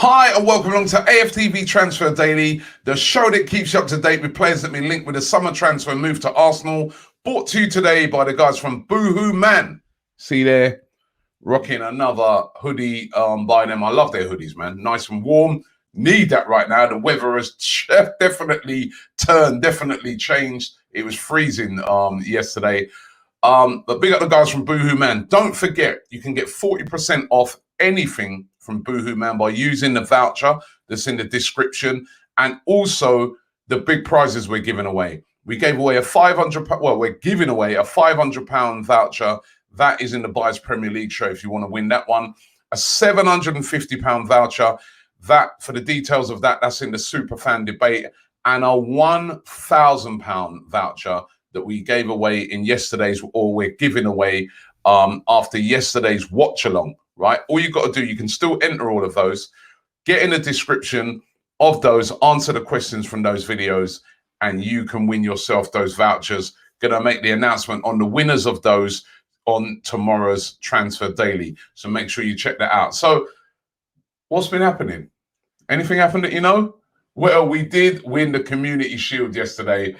Hi and welcome along to AFTV Transfer Daily, the show that keeps you up to date with players that have been linked with a summer transfer move to Arsenal. Brought to you today by the guys from boohooMAN. See there, rocking another hoodie by them. I love their hoodies, man. Nice and warm. Need that right now. The weather has definitely turned, definitely changed. It was freezing yesterday. But big up the guys from boohooMAN. Don't forget, you can get 40% off anything from boohooMAN by using the voucher that's in the description, and also the big prizes we're giving away. We gave away we're giving away a £500 voucher. That is in the Buyers Premier League show if you want to win that one. A £750 voucher. That, for the details of that, that's in the SuperFan Debate. And a £1,000 voucher that we gave away in yesterday's, or we're giving away after yesterday's watch along, right? All you got to do, you can still enter all of those, get in the description of those, answer the questions from those videos, and you can win yourself those vouchers. Gonna make the announcement on the winners of those on tomorrow's Transfer Daily. So make sure you check that out. So what's been happening? Anything happened that you know? Well, we did win the Community Shield yesterday.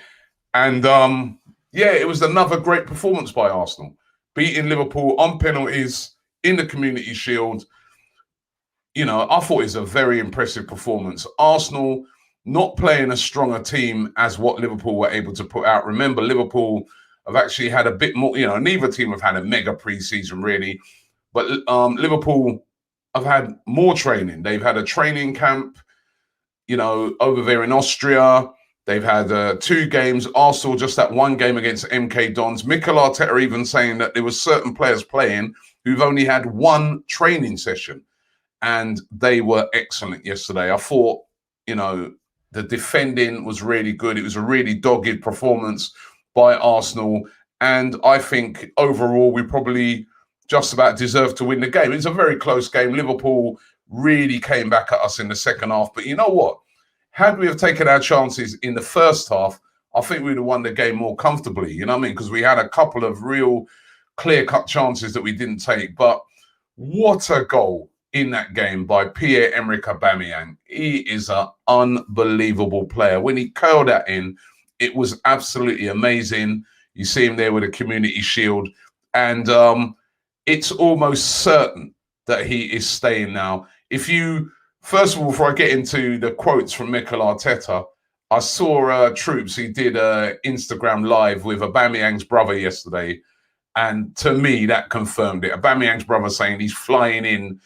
And yeah, it was another great performance by Arsenal, beating Liverpool on penalties in the Community Shield. You know, I thought it was a very impressive performance. Arsenal not playing as strong a team as what Liverpool were able to put out. Remember, Liverpool have actually had a bit more, you know, neither team have had a mega pre-season really, but Liverpool have had more training. They've had a training camp, you know, over there in Austria. They've had 2 games. Arsenal just that 1 game against MK Dons. Mikel Arteta even saying that there were certain players playing who've only had 1 training session, and they were excellent yesterday. I thought, you know, the defending was really good. It was a really dogged performance by Arsenal, and I think overall we probably just about deserved to win the game. It's a very close game. Liverpool really came back at us in the second half, but you know what? Had we have taken our chances in the first half, I think we'd have won the game more comfortably, you know what I mean? Because we had a couple of real clear-cut chances that we didn't take. But what a goal in that game by Pierre-Emerick Aubameyang. He is an unbelievable player. When he curled that in, it was absolutely amazing. You see him there with a Community Shield. And it's almost certain that he is staying now. First of all, before I get into the quotes from Mikel Arteta, I saw Troops. He did an Instagram live with Aubameyang's brother yesterday. And to me, that confirmed it. Aubameyang's brother saying he's flying in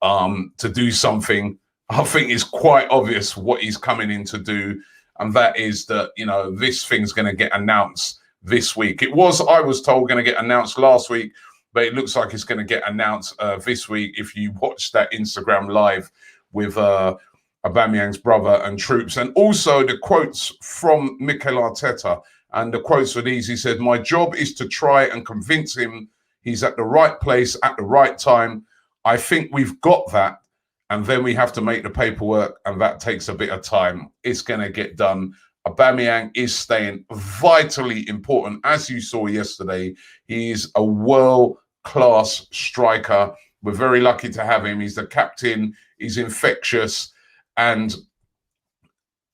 to do something. I think it's quite obvious what he's coming in to do. And that is that, you know, this thing's going to get announced this week. I was told, going to get announced last week, but it looks like it's going to get announced this week if you watch that Instagram live with Aubameyang's brother and Troops. And also the quotes from Mikel Arteta. And the quotes were these. He said, "My job is to try and convince him he's at the right place at the right time. I think we've got that. And then we have to make the paperwork, and that takes a bit of time. It's going to get done." Aubameyang is staying vitally important. As you saw yesterday, he's a world-class striker. We're very lucky to have him. He's the captain. He's infectious. And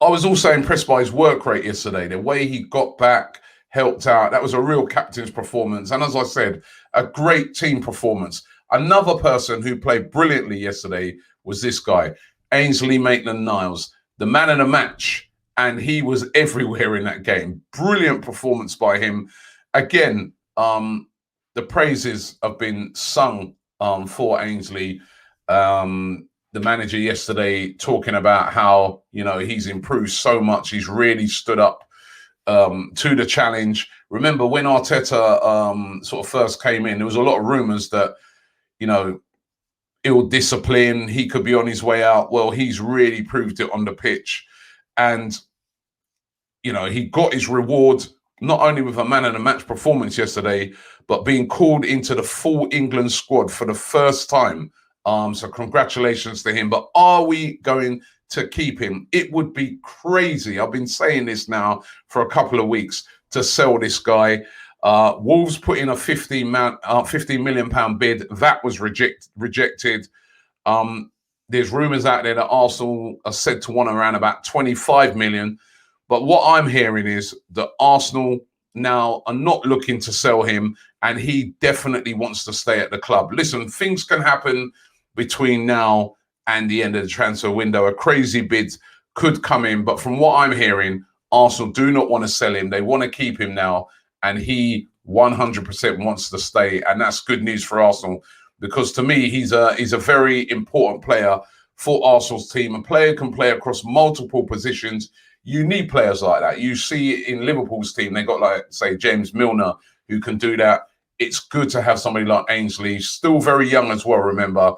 I was also impressed by his work rate yesterday. The way he got back, helped out. That was a real captain's performance. And as I said, a great team performance. Another person who played brilliantly yesterday was this guy, Ainsley MaitlandNiles, the man of the match. And he was everywhere in that game. Brilliant performance by him. Again, the praises have been sung for Ainsley. The manager yesterday talking about how, you know, he's improved so much. He's really stood up to the challenge. Remember when Arteta sort of first came in, there was a lot of rumours that, you know, ill discipline, he could be on his way out. Well, he's really proved it on the pitch. And, you know, he got his reward, not only with a man of the match performance yesterday, but being called into the full England squad for the first time. So congratulations to him. But are we going to keep him? It would be crazy. I've been saying this now for a couple of weeks to sell this guy. Wolves put in a £15 million bid. That was rejected. there's rumours out there that Arsenal are said to want around about 25 million. But what I'm hearing is that Arsenal now are not looking to sell him, and he definitely wants to stay at the club. Listen, things can happen between now and the end of the transfer window. A crazy bid could come in, but from what I'm hearing, Arsenal do not want to sell him. They want to keep him now, and he 100% wants to stay, and that's good news for Arsenal, because to me, he's a very important player for Arsenal's team. A player can play across multiple positions. You need players like that. You see in Liverpool's team, they got, like, say, James Milner, who can do that. It's good to have somebody like Ainsley, still very young as well, remember,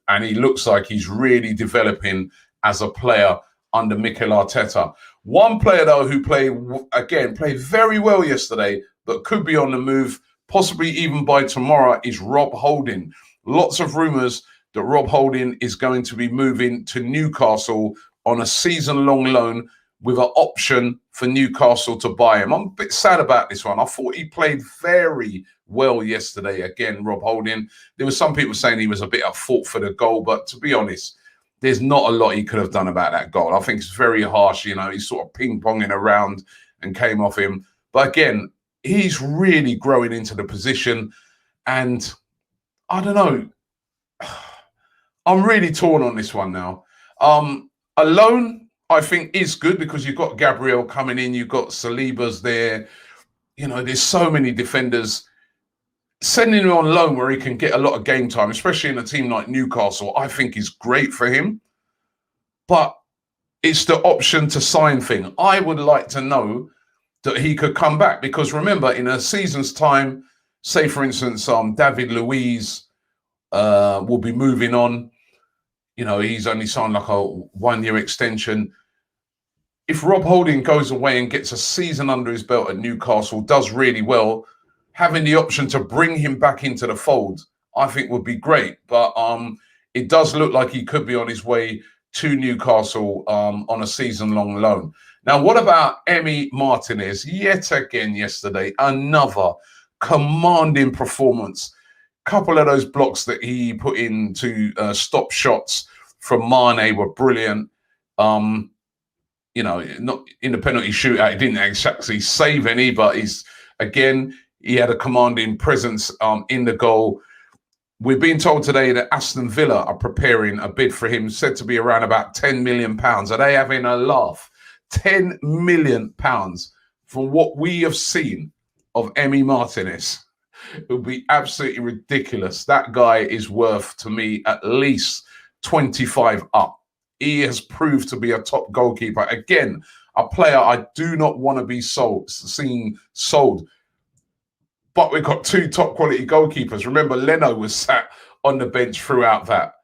and he looks like he's really developing as a player under Mikel Arteta. One player, though, who played very well yesterday, but could be on the move, possibly even by tomorrow, is Rob Holding. Lots of rumours that Rob Holding is going to be moving to Newcastle on a season-long loan with an option for Newcastle to buy him. I'm a bit sad about this one. I thought he played very well yesterday. Again, Rob Holding. There were some people saying he was a bit at fault for the goal, but to be honest, there's not a lot he could have done about that goal. I think it's very harsh. You know, he's sort of ping-ponging around and came off him. But again, he's really growing into the position. And I don't know. I'm really torn on this one now. A loan, I think, is good because you've got Gabriel coming in. You've got Saliba's there. You know, there's so many defenders. Sending him on loan where he can get a lot of game time, especially in a team like Newcastle, I think is great for him. But it's the option to sign thing. I would like to know that he could come back, because remember, in a season's time, say for instance, David Luiz will be moving on. You know, he's only signed like a 1-year extension. If Rob Holding goes away and gets a season under his belt at Newcastle, does really well, having the option to bring him back into the fold, I think would be great. But it does look like he could be on his way to Newcastle on a season-long loan. Now, what about Emery Martinez? Yet again yesterday, another commanding performance. Couple of those blocks that he put in to stop shots from Mane were brilliant. You know, not in the penalty shootout, he didn't actually save any, but he had a commanding presence in the goal. We're being told today that Aston Villa are preparing a bid for him, said to be around about £10 million. Are they having a laugh? £10 million from what we have seen of Emery Martinez. It would be absolutely ridiculous. That guy is worth, to me, at least 25 up. He has proved to be a top goalkeeper. Again, a player I do not want to be seen sold. But we've got two top quality goalkeepers. Remember, Leno was sat on the bench throughout that.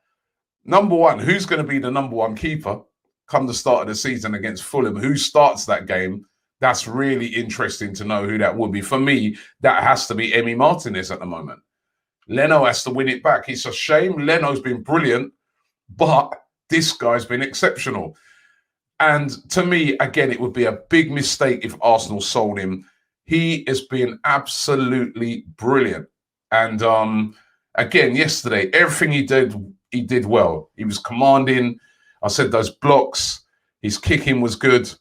Number one, who's going to be the number one keeper come the start of the season against Fulham? Who starts that game? That's really interesting to know who that would be. For me, that has to be Emery Martinez at the moment. Leno has to win it back. It's a shame. Leno's been brilliant, but this guy's been exceptional. And to me, again, it would be a big mistake if Arsenal sold him. He has been absolutely brilliant. And again, yesterday, everything he did well. He was commanding. I said those blocks, his kicking was good.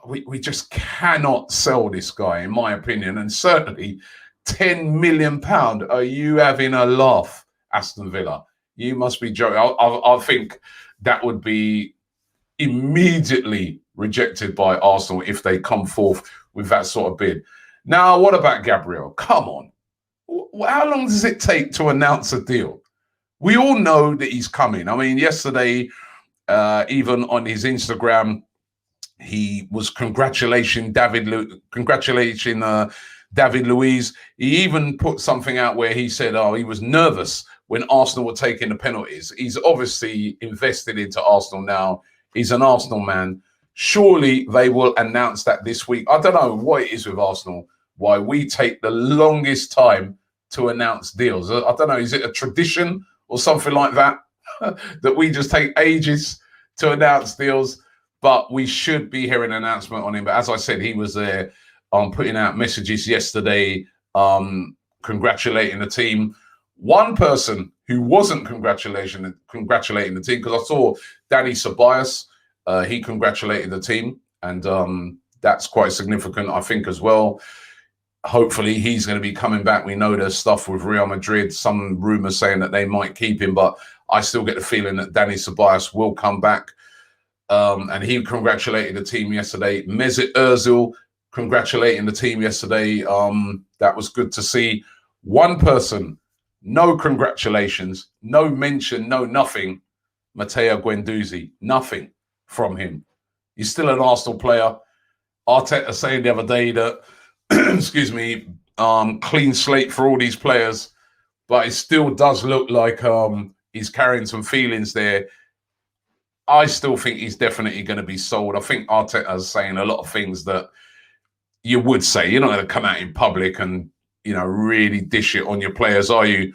We just cannot sell this guy, in my opinion. And certainly £10 million. Are you having a laugh, Aston Villa? You must be joking. I think that would be immediately rejected by Arsenal if they come forth with that sort of bid. Now, what about Gabriel? Come on. How long does it take to announce a deal? We all know that he's coming. I mean, yesterday, even on his Instagram, he was congratulating David Luiz. He even put something out where he said, he was nervous when Arsenal were taking the penalties. He's obviously invested into Arsenal now. He's an Arsenal man. Surely they will announce that this week. I don't know what it is with Arsenal, why we take the longest time to announce deals. I don't know, is it a tradition or something like that, that we just take ages to announce deals? But we should be hearing an announcement on him. But as I said, he was there putting out messages yesterday, congratulating the team One person who wasn't congratulating the team, because I saw Danny Ceballos, he congratulated the team, and that's quite significant, I think, as well. Hopefully he's going to be coming back. We know there's stuff with Real Madrid, some rumors saying that they might keep him, but I still get the feeling that Danny Ceballos will come back. And he congratulated the team yesterday. Mesut Ozil congratulating the team yesterday. That was good to see. One person, no congratulations, no mention, no nothing. Matteo Guendouzi, nothing from him. He's still an Arsenal player. Arteta saying the other day that, excuse me, clean slate for all these players, but it still does look like he's carrying some feelings there. I still think he's definitely going to be sold. I think Arteta is saying a lot of things that you would say. You're not going to come out in public and, really dish it on your players, are you?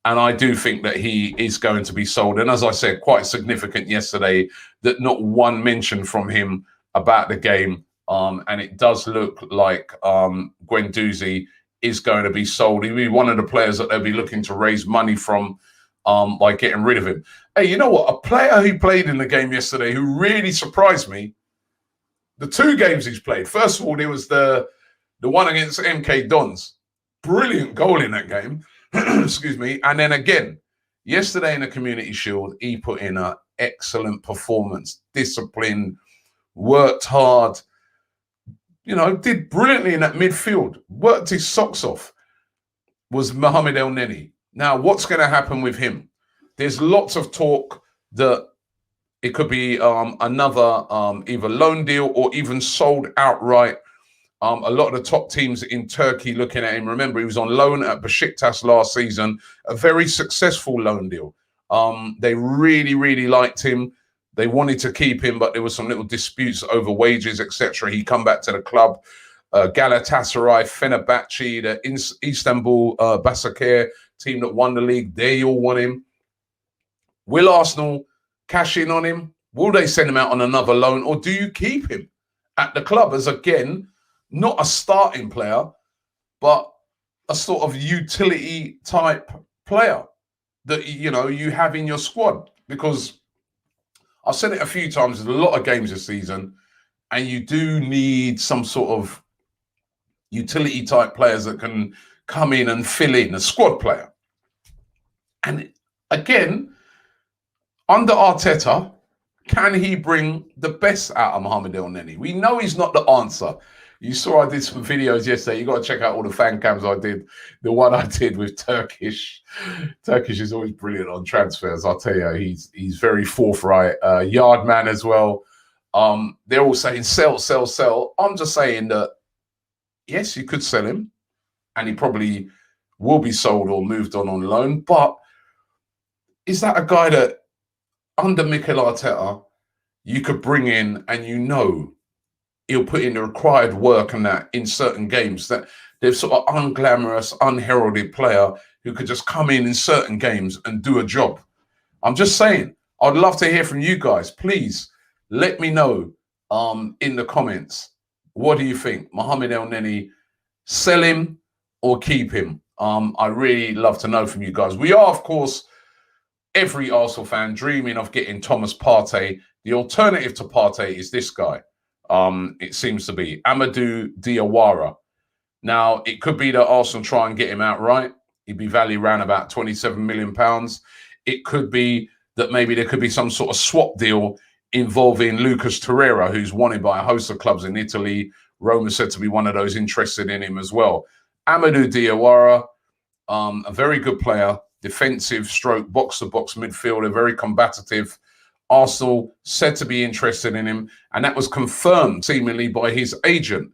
And I do think that he is going to be sold. And as I said, quite significant yesterday that not one mention from him about the game. And it does look like Guendouzi is going to be sold. He'll be one of the players that they'll be looking to raise money from by getting rid of him. Hey, you know what? A player who played in the game yesterday who really surprised me, the two games he's played. First of all, there was the one against MK Dons. Brilliant goal in that game. Excuse me. And then again, yesterday in the Community Shield, he put in an excellent performance, disciplined, worked hard, did brilliantly in that midfield, worked his socks off, was Mohamed Elneny. Now, what's going to happen with him? There's lots of talk that it could be another either loan deal or even sold outright. A lot of the top teams in Turkey looking at him. Remember, he was on loan at Besiktas last season, a very successful loan deal. They really, really liked him. They wanted to keep him, but there was some little disputes over wages, etc. He come back to the club. Galatasaray, Fenerbahce, the Istanbul Başakşehir team that won the league, they all want him. Will Arsenal cash in on him? Will they send him out on another loan? Or do you keep him at the club as, again, not a starting player, but a sort of utility type player that, you have in your squad? Because I've said it a few times, there's a lot of games this season, and you do need some sort of utility type players that can come in and fill in, a squad player. And again, under Arteta, can he bring the best out of Mohamed Elneny? We know he's not the answer. You saw I did some videos yesterday. You got to check out all the fan cams I did. The one I did with Turkish. Turkish is always brilliant on transfers. I'll tell you, he's very forthright. Yard man as well. They're all saying sell, sell, sell. I'm just saying that, yes, you could sell him, and he probably will be sold or moved on loan. But is that a guy that, under Mikel Arteta, you could bring in and he'll put in the required work and that in certain games, that there's sort of unglamorous, unheralded player who could just come in certain games and do a job? I'm just saying, I'd love to hear from you guys. Please let me know in the comments. What do you think? Mohamed Elneny, sell him or keep him? I really love to know from you guys. We are, of course, every Arsenal fan dreaming of getting Thomas Partey. The alternative to Partey is this guy. It seems to be Amadou Diawara. Now, it could be that Arsenal try and get him outright. He'd be valued around about £27 million. It could be that maybe there could be some sort of swap deal involving Lucas Torreira, who's wanted by a host of clubs in Italy. Roma said to be one of those interested in him as well. Amadou Diawara, a very good player, defensive stroke, box-to-box midfielder, very combative. Arsenal said to be interested in him, and that was confirmed seemingly by his agent.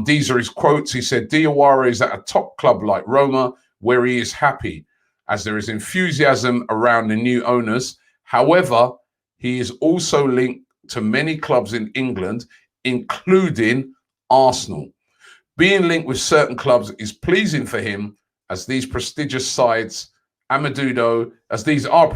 These are his quotes. He said, Diawara is at a top club like Roma, where he is happy, as there is enthusiasm around the new owners. However, he is also linked to many clubs in England, including Arsenal. Being linked with certain clubs is pleasing for him, as these prestigious sides, Amadou, as these are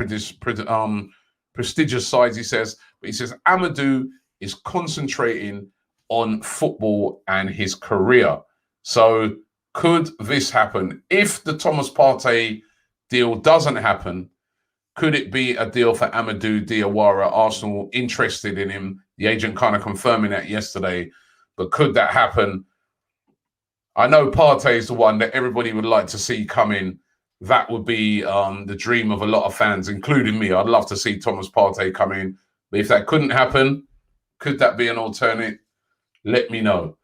prestigious sides, he says, but he says Amadou is concentrating on football and his career. So could this happen? If the Thomas Partey deal doesn't happen, could it be a deal for Amadou Diawara? Arsenal interested in him. The agent kind of confirming that yesterday. But could that happen? I know Partey is the one that everybody would like to see come in. That would be the dream of a lot of fans, including me. I'd love to see Thomas Partey come in. But if that couldn't happen, could that be an alternate? Let me know.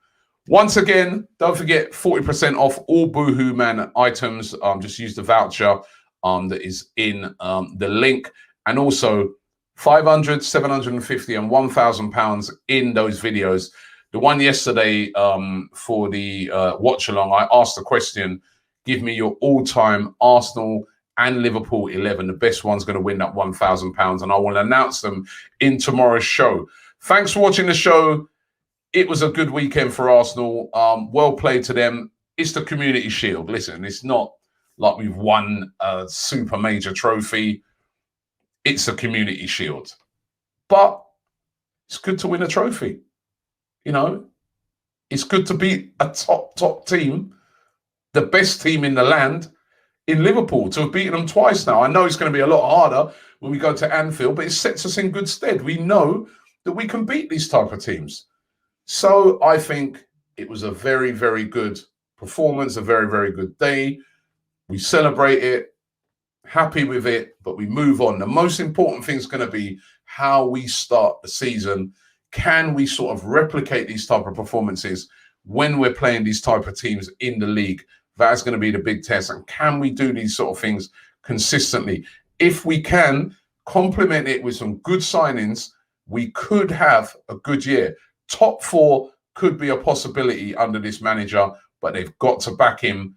Once again, don't forget 40% off all boohooMAN items. Just use the voucher that is in the link. And also 500, 750 and £1,000 in those videos. The one yesterday for the watch along, I asked the question, give me your all-time Arsenal and Liverpool 11. The best one's going to win that £1,000, and I will announce them in tomorrow's show. Thanks for watching the show. It was a good weekend for Arsenal. Well played to them. It's the Community Shield. Listen, it's not like we've won a super major trophy. It's a Community Shield. But it's good to win a trophy. You know, it's good to beat a top team, the best team in the land, in Liverpool, to have beaten them twice now. I know it's going to be a lot harder when we go to Anfield, but it sets us in good stead. We know that we can beat these type of teams. So I think it was a very, very good performance, a very, very good day. We celebrate it, happy with it, but we move on. The most important thing is going to be how we start the season. Can we sort of replicate these type of performances when we're playing these type of teams in the league? That's going to be the big test. And can we do these sort of things consistently? If we can complement it with some good signings, we could have a good year. Top 4 could be a possibility under this manager, but they've got to back him